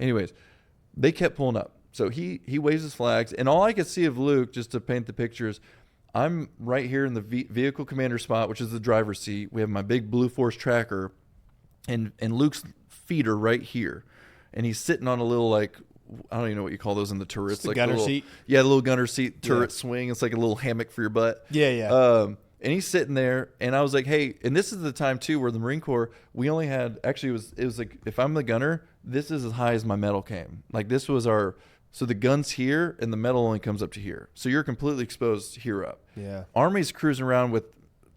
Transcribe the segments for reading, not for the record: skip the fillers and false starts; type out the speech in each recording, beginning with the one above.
Anyways, they kept pulling up. So he waves his flags, and all I could see of Luke, just to paint the pictures, I'm right here in the vehicle commander spot, which is the driver's seat. We have my big Blue Force tracker, and Luke's feet are right here, and he's sitting on a little, like, I don't even know what you call those in the turrets, the like gunner little, seat. Yeah, the little gunner seat turret swing. It's like a little hammock for your butt. Yeah. And he's sitting there, and I was like, hey, and this is the time too where the Marine Corps, we only had, actually it was like, if I'm the gunner, this is as high as my metal came. Like, this was so the gun's here and the metal only comes up to here. So you're completely exposed here up. Yeah. Army's cruising around with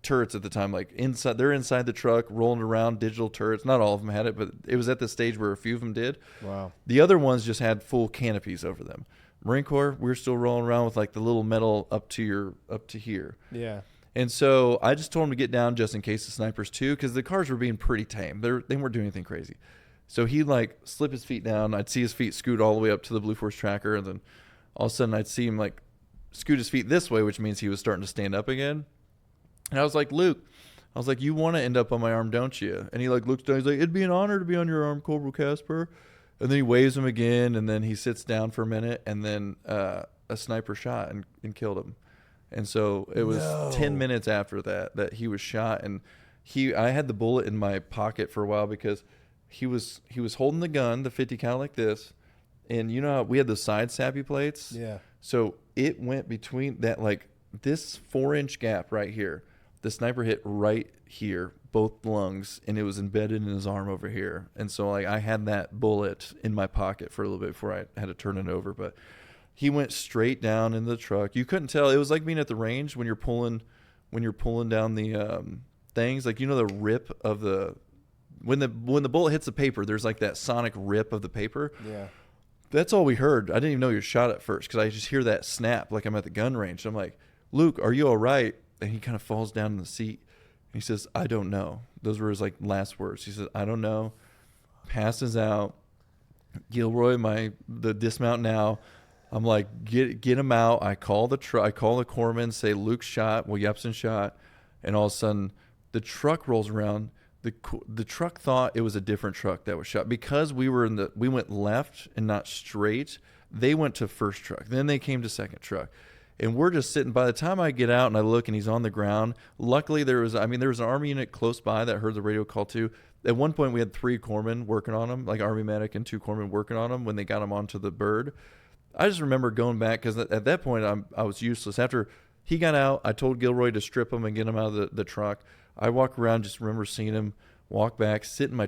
turrets at the time, like they're inside the truck rolling around, digital turrets. Not all of them had it, but it was at the stage where a few of them did. Wow. The other ones just had full canopies over them. Marine Corps, we're still rolling around with like the little metal up to here. Yeah. And so I just told him to get down just in case the snipers too, because the cars were being pretty tame. They weren't doing anything crazy. So he'd like slip his feet down. I'd see his feet scoot all the way up to the Blue Force tracker, and then all of a sudden I'd see him like scoot his feet this way, which means he was starting to stand up again. And I was like, Luke, you want to end up on my arm, don't you? And he like looks down. He's like, it'd be an honor to be on your arm, Corporal Casper. And then he waves him again, and then he sits down for a minute, and then a sniper shot and killed him. And so it was 10 minutes after that he was shot, and I had the bullet in my pocket for a while because he was holding the gun, the 50 cal like this, and you know how we had the side sappy plates? Yeah. So it went between that, like this 4-inch gap right here. The sniper hit right here, both lungs, and it was embedded in his arm over here. And so like I had that bullet in my pocket for a little bit before I had to turn it over, but he went straight down in the truck. You couldn't tell. It was like being at the range when you're pulling down the things. Like, you know, the rip of when the bullet hits the paper, there's like that sonic rip of the paper. Yeah. That's all we heard. I didn't even know he was shot at first because I just hear that snap like I'm at the gun range. I'm like, Luke, are you all right? And he kind of falls down in the seat. He says, I don't know. Those were his like last words. He said, I don't know. Passes out. Gilroy, the dismount now. I'm like, get him out. I call the corpsman, say Luke's shot, Yepson shot, and all of a sudden the truck rolls around. The truck thought it was a different truck that was shot because we went left and not straight. They went to first truck, then they came to second truck, and we're just sitting. By the time I get out and I look and he's on the ground, luckily there was an Army unit close by that heard the radio call too. At one point we had 3 corpsmen working on him, like Army medic and 2 corpsmen working on him when they got him onto the bird. I just remember going back because at that point I was useless. After he got out, I told Gilroy to strip him and get him out of the truck. I walk around, just remember seeing him walk back, sit in my